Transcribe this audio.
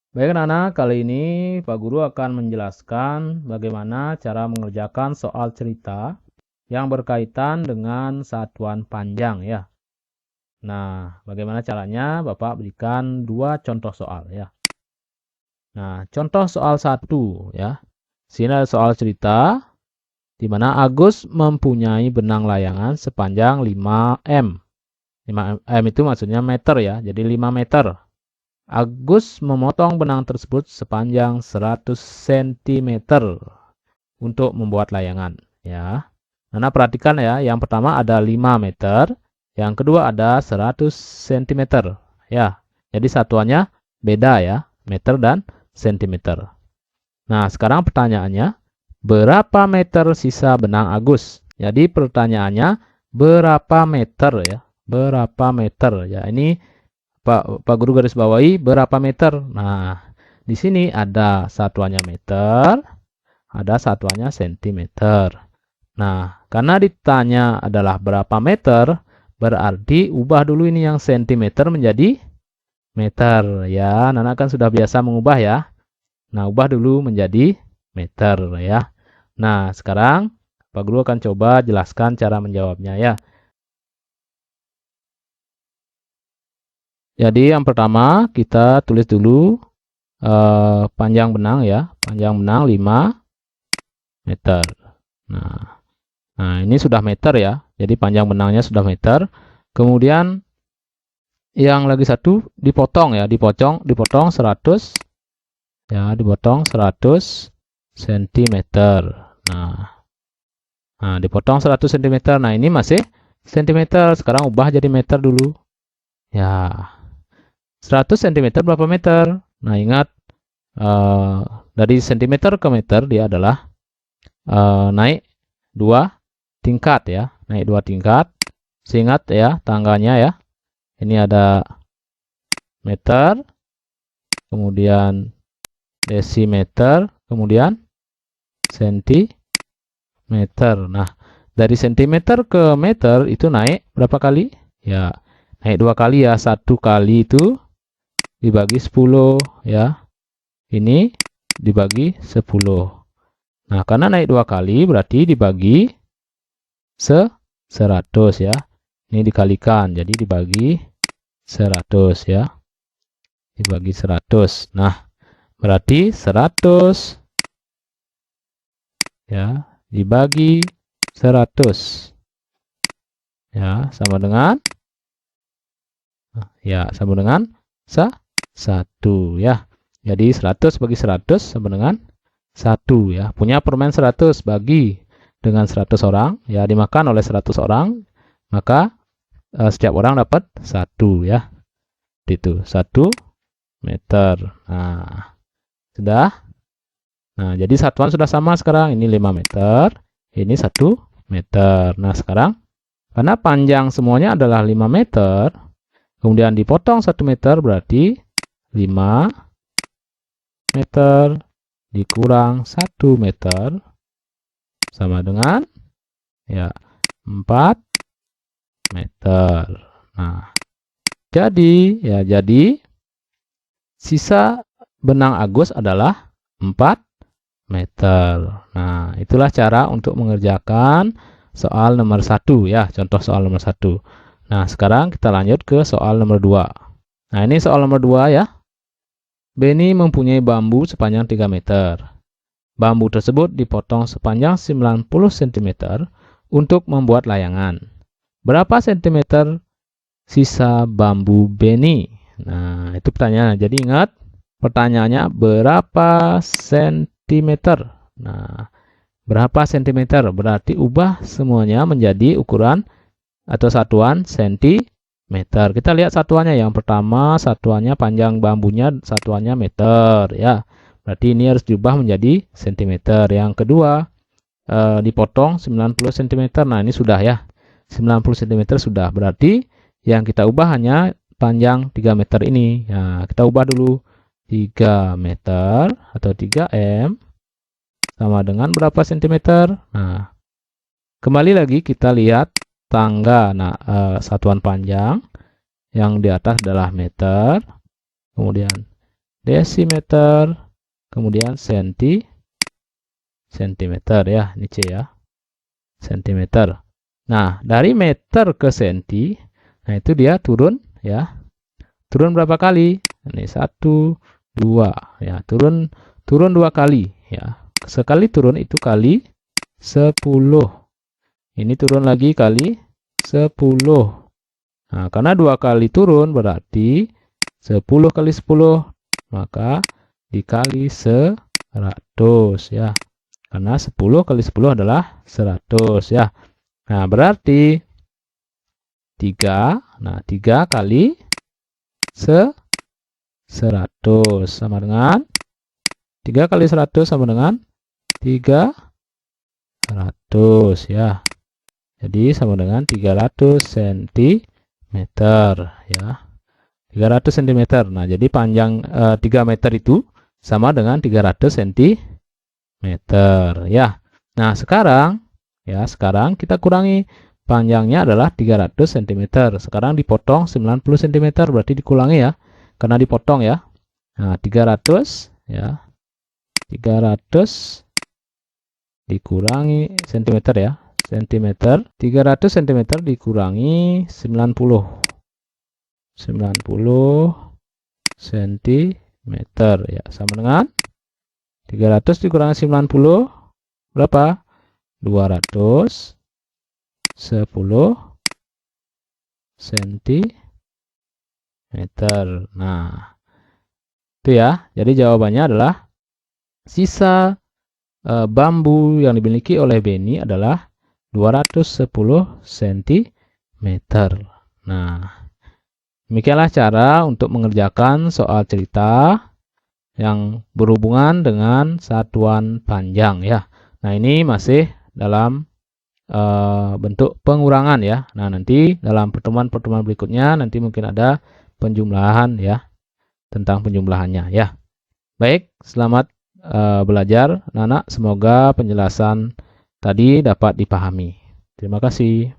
Baik anak-anak, kali ini Pak Guru akan menjelaskan bagaimana cara mengerjakan soal cerita yang berkaitan dengan satuan panjang ya. Nah, bagaimana caranya? Bapak berikan dua contoh soal ya. Nah, contoh soal 1 ya. Sini ada soal cerita di mana Agus mempunyai benang layangan sepanjang 5 m. 5 m itu maksudnya meter ya, jadi 5 meter. Agus memotong benang tersebut sepanjang 100 cm untuk membuat layangan. Ya, Nana perhatikan ya, yang pertama ada 5 meter, yang kedua ada 100 cm. Ya, jadi satuannya beda ya, meter dan cm. Nah, sekarang pertanyaannya, berapa meter sisa benang Agus? Jadi pertanyaannya, berapa meter ya? Berapa meter? Ya, ini Pak Guru garis bawahi berapa meter. Nah, di sini ada satuannya meter, ada satuannya sentimeter. Nah, karena ditanya adalah berapa meter, berarti ubah dulu ini yang sentimeter menjadi meter ya. Nana kan sudah biasa mengubah ya. Nah, ubah dulu menjadi meter ya. Nah, sekarang Pak Guru akan coba jelaskan cara menjawabnya ya. Jadi yang pertama kita tulis dulu panjang benang ya, panjang benang 5 meter. Nah, ini sudah meter ya, jadi panjang benangnya sudah meter. Kemudian yang lagi satu dipotong ya, dipotong 100 ya, dipotong 100 cm. Nah, dipotong 100 cm. Nah, ini masih cm. Sekarang ubah jadi meter dulu. Ya, 100 cm berapa meter? Nah, ingat dari cm ke meter dia adalah naik 2 tingkat ya, naik 2 tingkat. Ingat ya tangganya ya. Ini ada meter, kemudian desimeter, kemudian sentimeter. Nah, dari sentimeter ke meter itu naik berapa kali? Ya, naik 2 kali ya. 1 kali itu dibagi 10 ya. Ini dibagi 10. Nah, karena naik 2 kali berarti dibagi 100 ya. Ini dikalikan, jadi dibagi 100 ya. Dibagi 100. Nah, berarti 100 ya dibagi 100 ya sama dengan 1 ya. Jadi 100 bagi 100 sama dengan 1 ya. Punya permen 100 bagi dengan 100 orang ya, dimakan oleh 100 orang, maka setiap orang dapat 1 ya. Itu 1 meter. Nah, sudah. Nah, jadi satuan sudah sama sekarang. Ini 5 meter, ini 1 meter. Nah, sekarang karena panjang semuanya adalah 5 meter, kemudian dipotong 1 meter berarti 5 meter dikurang 1 meter sama dengan ya 4 meter. Nah, jadi sisa benang Agus adalah 4 meter. Nah, itulah cara untuk mengerjakan soal nomor 1 ya, contoh soal nomor 1. Nah, sekarang kita lanjut ke soal nomor 2. Nah, ini soal nomor 2 ya. Benny mempunyai bambu sepanjang 3 meter. Bambu tersebut dipotong sepanjang 90 cm untuk membuat layangan. Berapa cm sisa bambu Benny? Nah, itu pertanyaannya. Jadi ingat, pertanyaannya berapa sentimeter? Nah, berapa sentimeter? Berarti ubah semuanya menjadi ukuran atau satuan sentimeter. Kita lihat satuannya. Yang pertama, satuannya panjang bambunya, satuannya meter ya. Berarti ini harus diubah menjadi sentimeter. Yang kedua, dipotong 90 cm. Nah, ini sudah ya. 90 cm sudah. Berarti yang kita ubah hanya panjang 3 meter ini. Nah, kita ubah dulu 3 meter atau 3 m sama dengan berapa sentimeter? Nah, kembali lagi kita lihat tangga. Nah, satuan panjang yang di atas adalah meter. Kemudian desimeter, kemudian sentimeter ya, ini C ya, sentimeter. Nah, dari meter ke senti, nah itu dia turun ya. Turun berapa kali? Ini 1, 2 ya, turun 2 kali ya. Sekali turun itu kali 10. Ini turun lagi kali 10. Nah, karena 2 kali turun berarti 10 kali 10, maka dikali 100 ya. Karena 10 kali 10 adalah 100 ya. Nah, berarti 3. Nah, 3 kali 100 sama dengan 3 kali 100 sama dengan 300 ya. Jadi sama dengan 300 cm ya. 300 cm. Nah, jadi panjang 3 meter itu sama dengan 300 cm ya. Nah, sekarang kita kurangi, panjangnya adalah 300 cm. Sekarang dipotong 90 cm, berarti dikurangi ya. Karena dipotong ya. Nah, 300 ya. 300 dikurangi cm ya. Centimeter, 300 cm dikurangi 90 cm ya, sama dengan 300 dikurangi 90 berapa? 210 cm. Nah, itu ya. Jadi jawabannya adalah sisa bambu yang dimiliki oleh Beni adalah 210 cm. Nah, demikianlah cara untuk mengerjakan soal cerita yang berhubungan dengan satuan panjang ya. Nah, ini masih dalam bentuk pengurangan ya. Nah, nanti dalam pertemuan-pertemuan berikutnya nanti mungkin ada penjumlahan ya, tentang penjumlahannya ya. Baik, selamat belajar anak-anak. Semoga penjelasan tadi dapat dipahami. Terima kasih.